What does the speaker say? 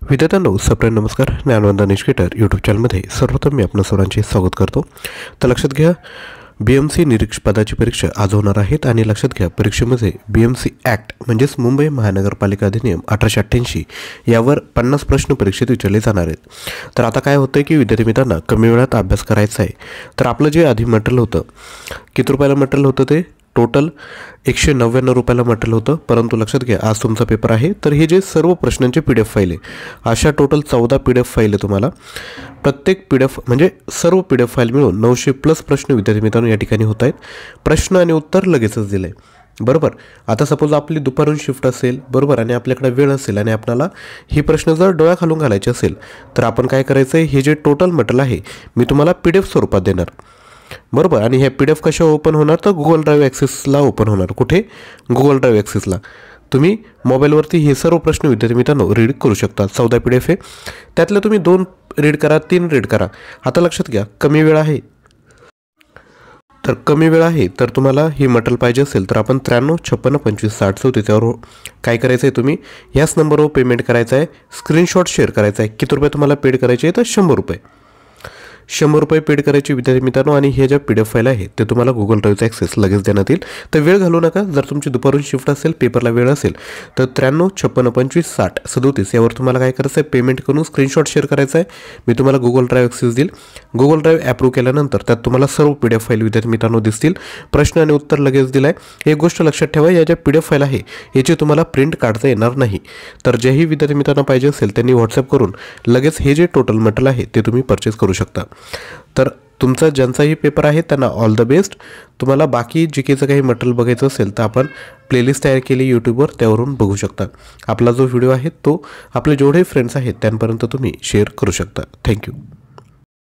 विद्यार्थ्यांनो सप्रेम नमस्कार. ज्ञानवंदन निष्केटर यूट्यूब चॅनलमध्ये सर्वप्रथम मी आपणा सर्वांचे स्वागत करतो. तर लक्षात घ्या, BMC निरीक्षक पदाची परीक्षा आज होणार आहेत आणि लक्षात घ्या, परीक्षेमध्ये BMC ॲक्ट म्हणजेच मुंबई महानगरपालिका अधिनियम 1888 यावर 50 प्रश्न परीक्षेत विचारले जाणार आहेत. तर आता काय होतं की विद्यार्थी मित्रांना कमी वेळात अभ्यास करायचा आहे. तर आपलं जे आधी मटेरियल होतं, किती रुपयाला मटेरियल होतं, ते टोटल 199 रुपयाला मटेरियल होतं. परंतु लक्षात घ्या, आज तुमचा पेपर आहे. तर हे जे सर्व प्रश्नांचे PDF फाईल आहे, अशा टोटल 14 PDF फाईल आहे. तुम्हाला प्रत्येक PDF म्हणजे सर्व PDF फाईल मिळून 900+ प्रश्न विद्यार्थी मित्रांनो या ठिकाणी होत आहेत. प्रश्न आणि उत्तर लगेचच दिलं आहे, बरोबर. आता सपोज आपली दुपारून शिफ्ट असेल, बरोबर, आणि आपल्याकडे वेळ असेल आणि आपल्याला ही प्रश्न जर डोळ्याखालून घालायचे असेल तर आपण काय करायचं आहे, हे जे टोटल मटेरियल आहे मी तुम्हाला PDF स्वरूपात देणार, बरोबर. आणि हे PDF कशा ओपन होणार, तर गुगल ड्राईव्ह ॲक्सेसला ओपन होणार. कुठे? गुगल ड्राईव्ह ॲक्सेसला. तुम्ही मोबाईलवरती हे सर्व प्रश्न विद्यार्थी मित्रांनो रीड करू शकता. 14 PDF आहे, त्यातले तुम्ही 2 रीड करा, 3 रीड करा. आता लक्षात घ्या, कमी वेळ आहे, तर कमी वेळ आहे तर तुम्हाला ही मटेरियल पाहिजे असेल तर आपण 93 56 25 60 त्याच्यावर काय करायचं आहे, तुम्ही याच नंबरवर पेमेंट करायचं आहे, स्क्रीनशॉट शेअर करायचा आहे. किती रुपये तुम्हाला पेड करायचे आहे, तर 100 रुपये. 100 रुपये पेड करायचे विद्यार्थी मित्रांनो. आणि हे ज्या PDF फाईल आहे ते तुम्हाला गुगल ड्राईव्हचा ॲक्सेस लगेच देण्यात येईल. तर वेळ घालू नका. जर तुमची दुपारून शिफ्ट असेल, पेपरला वेळ असेल तर 93 56 25 60 37 यावर तुम्हाला काय करायचं आहे, पेमेंट करून स्क्रीनशॉट शेअर करायचा आहे. मी तुम्हाला गुगल ड्राईव्ह ॲक्सेस देईल. गुगल ड्राईव्ह ॲप्रूव्ह केल्यानंतर त्यात तुम्हाला सर्व PDF फाईल विद्यार्थी मित्रांनो दिसतील. प्रश्न आणि उत्तर लगेच दिलं आहे. एक गोष्ट लक्षात ठेवा, या ज्या PDF फाईल आहे याची तुम्हाला प्रिंट काढता येणार नाही. तर जेही विद्यार्थी मित्रांना पाहिजे असेल त्यांनी व्हॉट्सअप करून लगेच हे जे टोटल मटेरियल आहे ते तुम्ही परचेस करू शकता. तर तुमचा ज्यांचाही पेपर आहे त्यांना ऑल द बेस्ट. तुम्हाला बाकी GKचं काही मटेरियल बघायचं असेल तर आपण प्लेलिस्ट तयार केली यूट्यूबवर, त्यावरून बघू शकता. आपला जो व्हिडिओ आहे तो आपले जेवढे फ्रेंड्स आहेत त्यांपर्यंत तुम्ही शेअर करू शकता. थँक्यू.